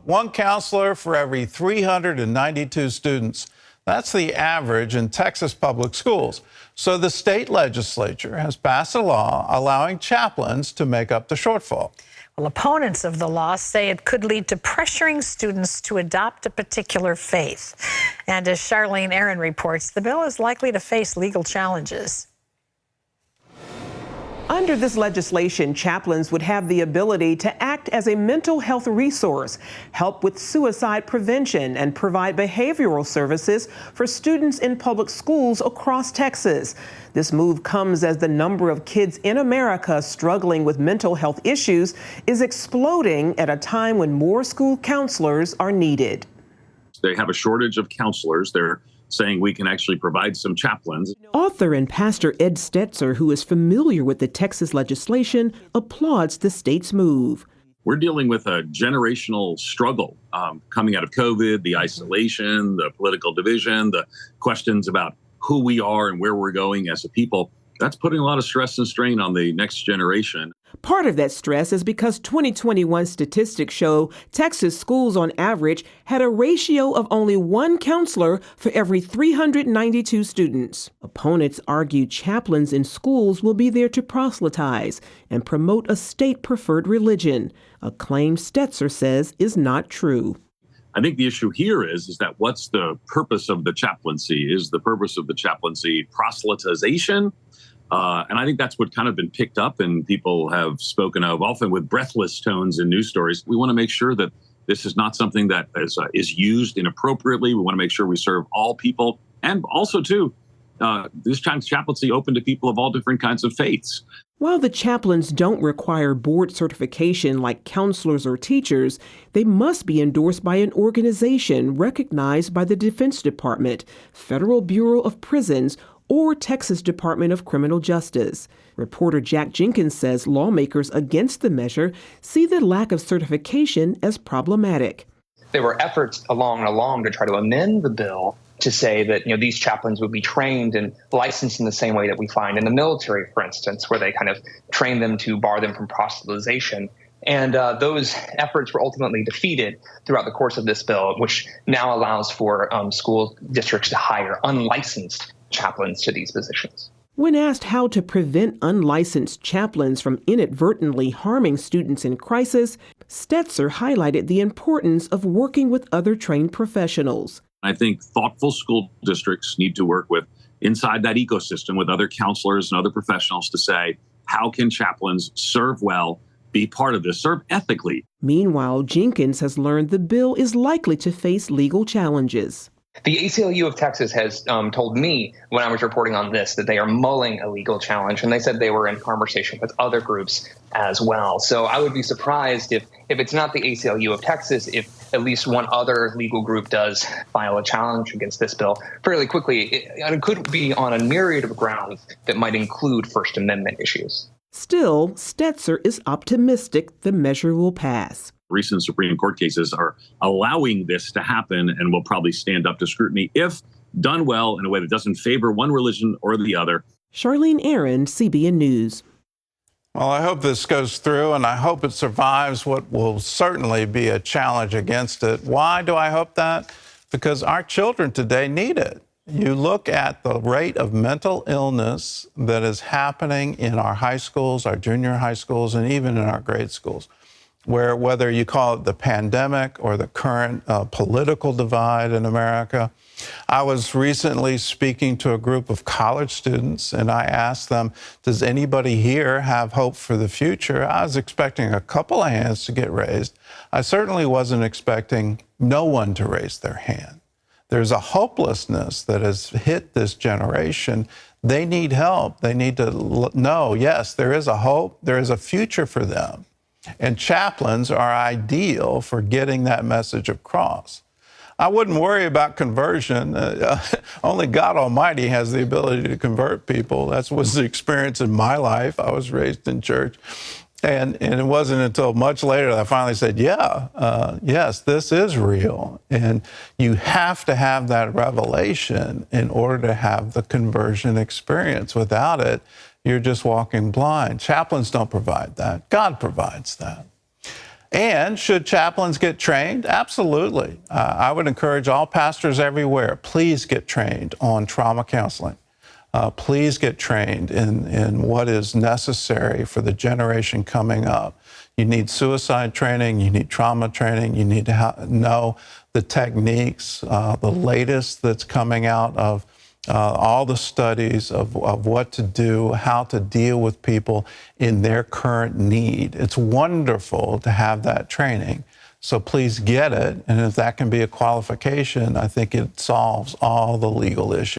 one counselor for every 392 students. That's the average in Texas public schools. So the state legislature has passed a law allowing chaplains to make up the shortfall. Well, opponents of the law say it could lead to pressuring students to adopt a particular faith. And as Charlene Aaron reports, the bill is likely to face legal challenges. Under this legislation, chaplains would have the ability to act as a mental health resource, help with suicide prevention, and provide behavioral services for students in public schools across Texas. This move comes as the number of kids in America struggling with mental health issues is exploding at a time when more school counselors are needed. They have a shortage of counselors. They're saying we can actually provide some chaplains. Author and pastor Ed Stetzer, who is familiar with the Texas legislation, applauds the state's move. We're dealing with a generational struggle coming out of COVID, the isolation, the political division, the questions about who we are and where we're going as a people. That's putting a lot of stress and strain on the next generation. Part of that stress is because 2021 statistics show Texas schools on average had a ratio of only one counselor for every 392 students. Opponents argue chaplains in schools will be there to proselytize and promote a state-preferred religion, a claim Stetzer says is not true. I think the issue here is that what's the purpose of the chaplaincy? Is the purpose of the chaplaincy proselytization? And I think that's what kind of been picked up and people have spoken of often with breathless tones in news stories. We want to make sure that this is not something that is used inappropriately. We want to make sure we serve all people. And also, too, this chaplaincy open to people of all different kinds of faiths. While the chaplains don't require board certification like counselors or teachers, they must be endorsed by an organization recognized by the Defense Department, Federal Bureau of Prisons, or Texas Department of Criminal Justice. Reporter Jack Jenkins says lawmakers against the measure see the lack of certification as problematic. There were efforts along to try to amend the bill to say that, these chaplains would be trained and licensed in the same way that we find in the military, for instance, where they kind of train them to bar them from proselytization. And those efforts were ultimately defeated throughout the course of this bill, which now allows for school districts to hire unlicensed chaplains to these positions. When asked how to prevent unlicensed chaplains from inadvertently harming students in crisis, Stetzer highlighted the importance of working with other trained professionals. I think thoughtful school districts need to work with inside that ecosystem with other counselors and other professionals to say, how can chaplains serve well, be part of this, serve ethically? Meanwhile, Jenkins has learned the bill is likely to face legal challenges. The ACLU of Texas has told me when I was reporting on this that they are mulling a legal challenge, and they said they were in conversation with other groups as well. So I would be surprised if it's not the ACLU of Texas, if at least one other legal group does file a challenge against this bill fairly quickly. It could be on a myriad of grounds that might include First Amendment issues. Still, Stetzer is optimistic the measure will pass. Recent Supreme Court cases are allowing this to happen and will probably stand up to scrutiny if done well in a way that doesn't favor one religion or the other. Charlene Aaron, CBN News. Well, I hope this goes through, and I hope it survives what will certainly be a challenge against it. Why do I hope that? Because our children today need it. You look at the rate of mental illness that is happening in our high schools, our junior high schools, and even in our grade schools, where whether you call it the pandemic or the current political divide in America. I was recently speaking to a group of college students, and I asked them, does anybody here have hope for the future? I was expecting a couple of hands to get raised. I certainly wasn't expecting no one to raise their hand. There's a hopelessness that has hit this generation. They need help. They need to know, yes, there is a hope, there is a future for them. And chaplains are ideal for getting that message across. I wouldn't worry about conversion. Only God Almighty has the ability to convert people. That was the experience in my life. I was raised in church. And it wasn't until much later that I finally said, yes, this is real. And you have to have that revelation in order to have the conversion experience. Without it, you're just walking blind. Chaplains don't provide that. God provides that. And should chaplains get trained? Absolutely. I would encourage all pastors everywhere, please get trained on trauma counseling. Please get trained in what is necessary for the generation coming up. You need suicide training, you need trauma training, you need to know the techniques, the latest that's coming out of all the studies of what to do, how to deal with people in their current need. It's wonderful to have that training. So please get it. And if that can be a qualification, I think it solves all the legal issues.